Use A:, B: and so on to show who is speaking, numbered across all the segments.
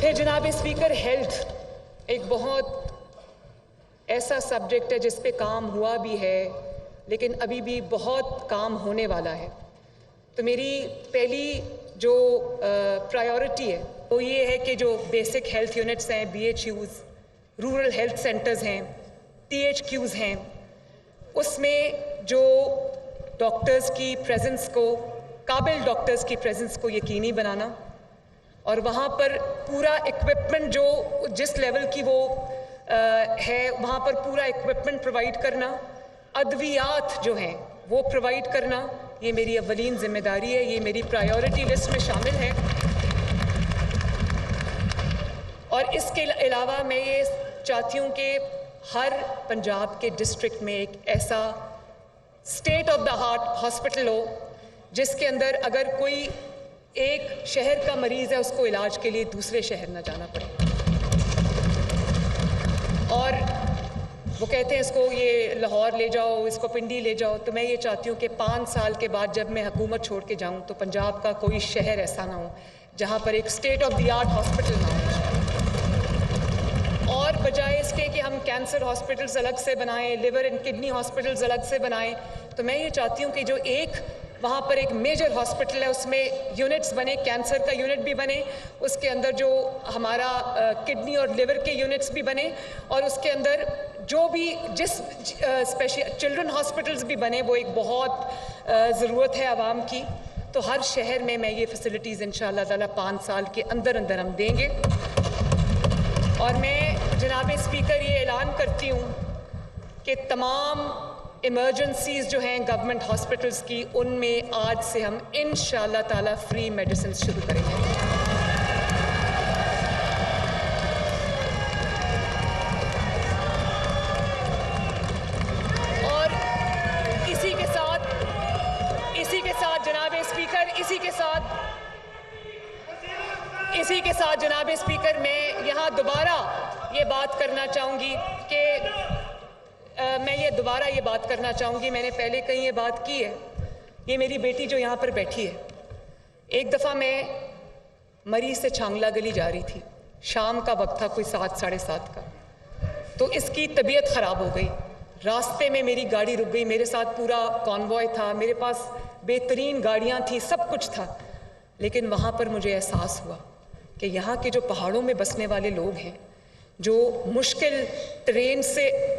A: پھر جناب speaker health ایک بہت ایسا سبجیکٹ ہے جس پہ کام ہوا بھی ہے لیکن ابھی بھی بہت کام ہونے والا ہے. تو میری پہلی جو پرائیورٹی ہے وہ یہ ہے کہ جو بیسک ہیلتھ یونٹس ہیں, BHUs, رورل ہیلتھ سینٹرز ہیں, THQs ہیں, اس میں جو ڈاکٹرز کی پریزنس کو, قابل ڈاکٹرز کی پریزنس کو یقینی بنانا اور وہاں پر پورا ایکوپمنٹ جو جس لیول کی وہ ہے وہاں پر پورا ایکوپمنٹ پرووائڈ کرنا, ادویات جو ہیں وہ پرووائڈ کرنا, یہ میری اولین ذمہ داری ہے, یہ میری پرائیورٹی لسٹ میں شامل ہے. اور اس کے علاوہ میں یہ چاہتی ہوں کہ ہر پنجاب کے ڈسٹرکٹ میں ایک ایسا state of the heart hospital ہو جس کے اندر اگر کوئی ایک شہر کا مریض ہے اس کو علاج کے لیے دوسرے شہر نہ جانا پڑے. اور وہ کہتے ہیں اس کو یہ لاہور لے جاؤ, اس کو پنڈی لے جاؤ, تو میں یہ چاہتی ہوں کہ 5 سال کے بعد جب میں حکومت چھوڑ کے جاؤں تو پنجاب کا کوئی شہر ایسا نہ ہو جہاں پر ایک state of the art hospital نہ ہو. اور بجائے اس کے کہ ہم کینسر ہاسپٹلز الگ سے بنائیں, لیور اینڈ کڈنی ہاسپٹلز الگ سے بنائیں, تو میں یہ چاہتی ہوں کہ جو ایک وہاں پر ایک میجر ہاسپٹل ہے اس میں یونٹس بنے, کینسر کا یونٹ بھی بنے, اس کے اندر جو ہمارا کڈنی اور لیور کے یونٹس بھی بنے, اور اس کے اندر جو بھی جس چلڈرن ہاسپٹلز بھی بنے, وہ ایک بہت ضرورت ہے عوام کی. تو ہر شہر میں یہ فیسلٹیز انشاءاللہ تعالیٰ 5 سال کے اندر ہم دیں گے. اور میں جناب اسپیکر یہ اعلان کرتی ہوں کہ تمام ایمرجنسیز جو ہیں گورنمنٹ ہاسپٹلز کی, ان میں آج سے ہم انشاءاللہ تعالیٰ فری میڈیسنز شروع کریں گے. اور اسی کے ساتھ جناب اسپیکر میں یہاں دوبارہ یہ بات کرنا چاہوں گی کہ میں نے پہلے کہیں یہ بات کی ہے. یہ میری بیٹی جو یہاں پر بیٹھی ہے, ایک دفعہ میں مری سے چھانگلہ گلی جا رہی تھی, شام کا وقت تھا, کوئی 7 ساڑھے 7 کا, تو اس کی طبیعت خراب ہو گئی. راستے میں میری گاڑی رک گئی, میرے ساتھ پورا کانوائے تھا, میرے پاس بہترین گاڑیاں تھیں, سب کچھ تھا, لیکن وہاں پر مجھے احساس ہوا کہ یہاں کے جو پہاڑوں میں بسنے والے لوگ ہیں, جو مشکل ٹرین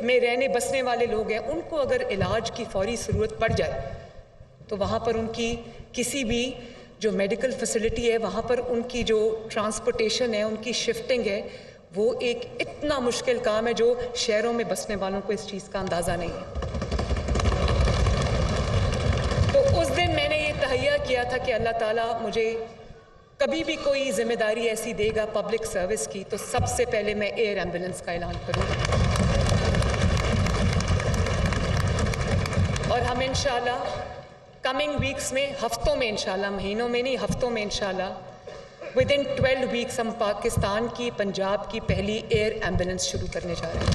A: میں رہنے بسنے والے لوگ ہیں, ان کو اگر علاج کی فوری ضرورت پڑ جائے تو وہاں پر ان کی کسی بھی جو میڈیکل فیسلٹی ہے, وہاں پر ان کی جو ٹرانسپورٹیشن ہے, ان کی شفٹنگ ہے, وہ ایک اتنا مشکل کام ہے جو شہروں میں بسنے والوں کو اس چیز کا اندازہ نہیں ہے. تو اس دن میں نے یہ تہیہ کیا تھا کہ اللہ تعالیٰ مجھے کبھی بھی کوئی ذمہ داری ایسی دے گا پبلک سروس کی, تو سب سے پہلے میں ایئر ایمبولنس کا اعلان کروں. اور ہم انشاءاللہ کمنگ ویکس میں, ہفتوں میں انشاءاللہ, مہینوں میں نہیں, ہفتوں میں انشاءاللہ ودن 12 ویکس ہم پاکستان کی, پنجاب کی پہلی ایئر ایمبولنس شروع کرنے جا رہے ہیں.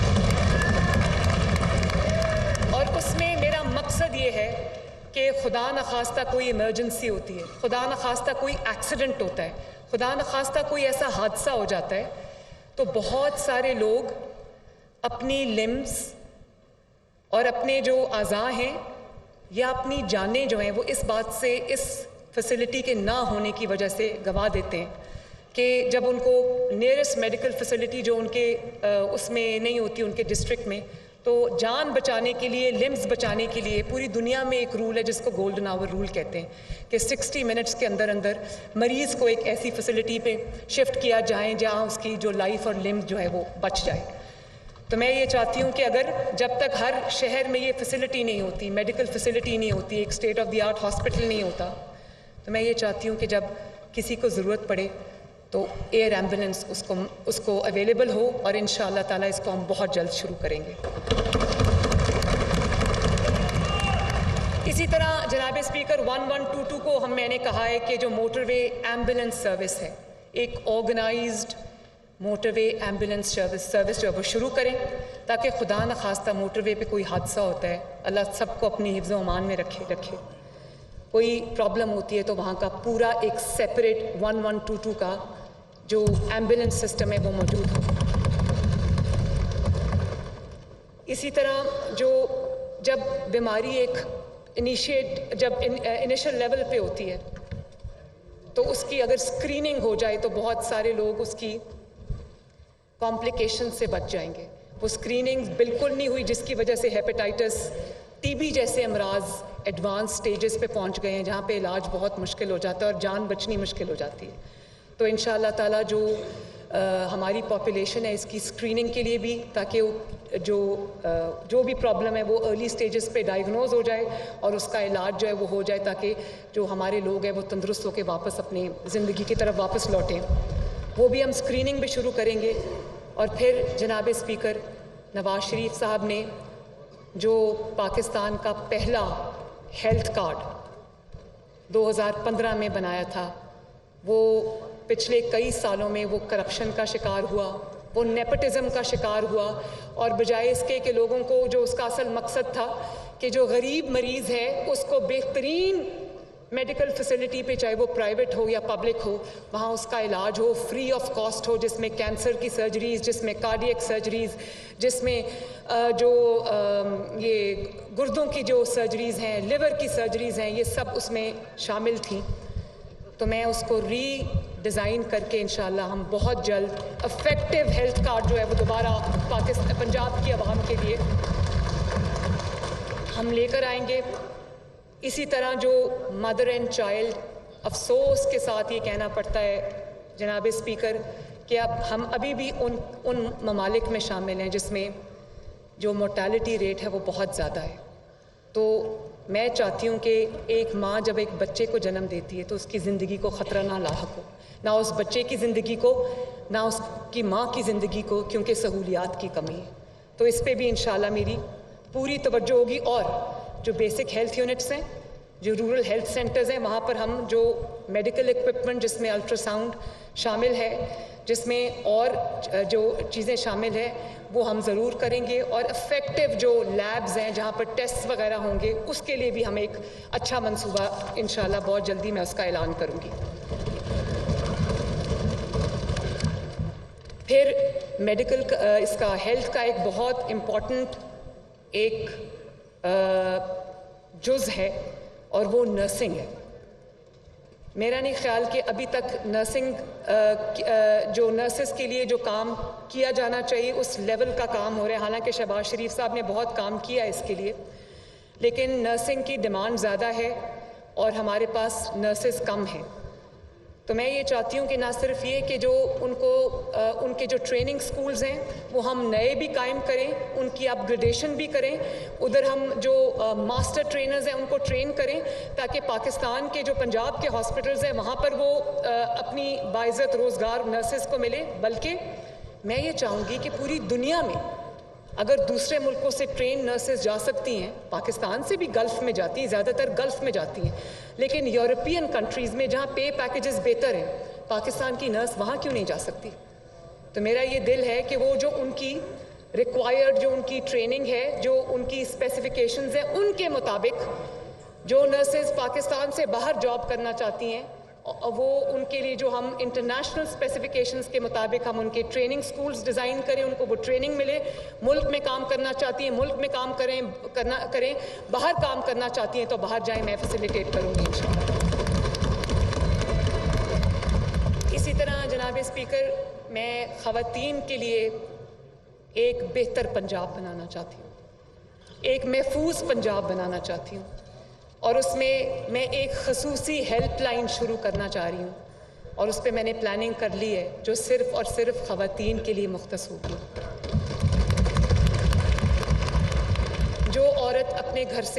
A: اور اس میں میرا مقصد یہ ہے کہ خدا نخواستہ کوئی ایمرجنسی ہوتی ہے, خدا نخواستہ کوئی ایکسیڈنٹ ہوتا ہے, خدا نخواستہ کوئی ایسا حادثہ ہو جاتا ہے, تو بہت سارے لوگ اپنی لمز اور اپنے جو اعضاء ہیں یا اپنی جانیں جو ہیں وہ اس بات سے, اس فیسلٹی کے نہ ہونے کی وجہ سے گنوا دیتے ہیں کہ جب ان کو نیئرسٹ میڈیکل فیسلٹی جو ان کے اس میں نہیں ہوتی ان کے ڈسٹرکٹ میں, تو جان بچانے کے لیے, لمز بچانے کے لیے پوری دنیا میں ایک رول ہے جس کو گولڈن آور رول کہتے ہیں کہ 60 منٹس کے اندر مریض کو ایک ایسی فیسلٹی پہ شفٹ کیا جائے جہاں اس کی جو لائف اور لمز جو ہے وہ بچ جائے. تو میں یہ چاہتی ہوں کہ اگر جب تک ہر شہر میں یہ فیسلٹی نہیں ہوتی, میڈیکل فیسلٹی نہیں ہوتی, ایک state of the art hospital نہیں ہوتا, تو میں یہ چاہتی ہوں کہ جب کسی کو ضرورت پڑے تو ایئر ایمبولنس اس کو اویلیبل ہو, اور انشاءاللہ تعالیٰ اس کو ہم بہت جلد شروع کریں گے. اسی طرح جناب اسپیکر 1122 کو میں نے کہا ہے کہ جو موٹر وے ایمبولنس سروس ہے, ایک آرگنائزڈ موٹر وے ایمبولنس سروس جو ہے وہ شروع کریں, تاکہ خدا نخواستہ موٹر وے پہ کوئی حادثہ ہوتا ہے, اللہ سب کو اپنی حفظ و امان میں رکھے, کوئی پرابلم ہوتی ہے تو وہاں کا پورا ایک سیپریٹ 1122 کا जो एम्बुलेंस सिस्टम है वो मौजूद हो। इसी तरह जब बीमारी एक इनिशियल लेवल पे होती है तो उसकी अगर स्क्रीनिंग हो जाए तो बहुत सारे लोग उसकी कॉम्प्लिकेशन से बच जाएंगे। वो स्क्रीनिंग बिल्कुल नहीं हुई जिसकी वजह से हेपेटाइटिस, टीबी जैसे अमराज एडवांस स्टेजेस पे पहुंच गए हैं जहाँ पे इलाज बहुत मुश्किल हो जाता है और जान बचनी मुश्किल हो जाती है। तो इंशाअल्लाह ताला हमारी पॉपुलेशन है इसकी स्क्रीनिंग के लिए भी, ताकि जो भी प्रॉब्लम है वो अर्ली स्टेजेस पे डायग्नोज हो जाए और उसका इलाज जो है वो हो जाए, ताकि जो हमारे लोग हैं वो तंदुरुस्त होकर वापस अपनी ज़िंदगी की तरफ वापस लौटें। वो भी हम स्क्रीनिंग भी शुरू करेंगे। और फिर जनाब स्पीकर, नवाज शरीफ साहब ने जो पाकिस्तान का पहला हेल्थ कार्ड 2015 में बनाया था, वो पिछले कई सालों में वो करप्शन का शिकार हुआ, वो नेपोटिज्म का शिकार हुआ, और बजाय इसके कि लोगों को जो उसका असल मकसद था कि जो गरीब मरीज़ है उसको बेहतरीन मेडिकल फैसिलिटी पे, चाहे वो प्राइवेट हो या पब्लिक हो, वहाँ उसका इलाज हो, फ्री ऑफ कॉस्ट हो, जिसमें कैंसर की सर्जरीज़, जिसमें कार्डियक सर्जरीज़, जिसमें ये गुर्दों की जो सर्जरीज़ हैं, लिवर की सर्जरीज़ हैं, ये सब उसमें शामिल थी। तो मैं उसको डिज़ाइन करके इंशाअल्लाह हम बहुत जल्द इफेक्टिव हेल्थ कार्ड जो है वो दोबारा पंजाब की आवाम के लिए हम लेकर आएंगे। इसी तरह जो मदर एंड चाइल्ड, अफसोस के साथ ये कहना पड़ता है जनाब स्पीकर कि अब हम अभी भी उन ममालिक में शामिल हैं जिसमें जो मोर्टालिटी रेट है वो बहुत ज़्यादा है। तो मैं चाहती हूँ कि एक माँ जब एक बच्चे को जन्म देती है तो उसकी ज़िंदगी को ख़तरा ना लाहक हो, ना उस बच्चे की ज़िंदगी को, ना उसकी माँ की ज़िंदगी को, क्योंकि सहूलियात की कमी है। तो इस पे भी इंशाल्लाह मेरी पूरी तवज्जो होगी। और जो बेसिक हेल्थ यूनिट्स हैं, जो रूरल हेल्थ सेंटर्स हैं, वहाँ पर हम जो मेडिकल इक्विपमेंट जिसमें अल्ट्रासाउंड शामिल है, जिसमें और जो चीज़ें शामिल है वो हम ज़रूर करेंगे। और इफ़ेक्टिव जो लैब्स हैं जहाँ पर टेस्ट वगैरह होंगे, उसके लिए भी हम एक अच्छा मंसूबा इंशाल्लाह बहुत जल्दी मैं उसका ऐलान करूँगी। फिर मेडिकल इसका हेल्थ का एक बहुत इम्पॉर्टेंट एक जुज़ है और वो नर्सिंग है। मेरा नहीं ख्याल कि अभी तक नर्सिंग जो नर्सेस के लिए जो काम किया जाना चाहिए उस लेवल का काम हो रहा है। हालांकि शहबाज शरीफ साहब ने बहुत काम किया इसके लिए, लेकिन नर्सिंग की डिमांड ज़्यादा है और हमारे पास नर्सेस कम हैं। तो मैं ये चाहती हूँ कि ना सिर्फ ये कि जो उनके जो ट्रेनिंग स्कूल्स हैं वो हम नए भी कायम करें, उनकी अपग्रेडेशन भी करें, उधर हम जो मास्टर ट्रेनर्स हैं उनको ट्रेन करें, ताकि पाकिस्तान के जो पंजाब के हॉस्पिटल्स हैं वहाँ पर वो अपनी बाइज़्ज़त रोज़गार नर्सेस को मिले। बल्कि मैं ये चाहूँगी कि पूरी दुनिया में अगर दूसरे मुल्कों से ट्रेन नर्सेज जा सकती हैं, पाकिस्तान से भी गल्फ़ में जाती हैं, ज़्यादातर गल्फ़ में जाती हैं, लेकिन यूरोपियन कंट्रीज़ में जहाँ पे पैकेजेस बेहतर हैं, पाकिस्तान की नर्स वहाँ क्यों नहीं जा सकती? तो मेरा ये दिल है कि वो जो उनकी रिक्वायर्ड जो उनकी ट्रेनिंग है, जो उनकी स्पेसिफिकेशंस हैं, उनके मुताबिक जो नर्सेज पाकिस्तान से बाहर जॉब करना चाहती हैं वो उनके लिए जो हम इंटरनेशनल स्पेसिफिकेशंस के मुताबिक हम उनके ट्रेनिंग स्कूल्स डिज़ाइन करें, उनको वो ट्रेनिंग मिले। मुल्क में काम करना चाहती हैं मुल्क में काम करें, बाहर काम करना चाहती हैं तो बाहर जाएं, मैं फैसिलिटेट करूँगी इंशाअल्लाह। इसी तरह जनाब स्पीकर, मैं ख़वातीन के लिए एक बेहतर पंजाब बनाना चाहती हूँ, एक महफूज पंजाब बनाना चाहती हूँ, और उसमें मैं एक ख़ुसूसी हेल्पलाइन शुरू करना चाह रही हूँ और उस पर मैंने प्लानिंग कर ली है, जो सिर्फ़ और सिर्फ ख़वातीन के लिए मुख्तस होगी। जो औरत अपने घर से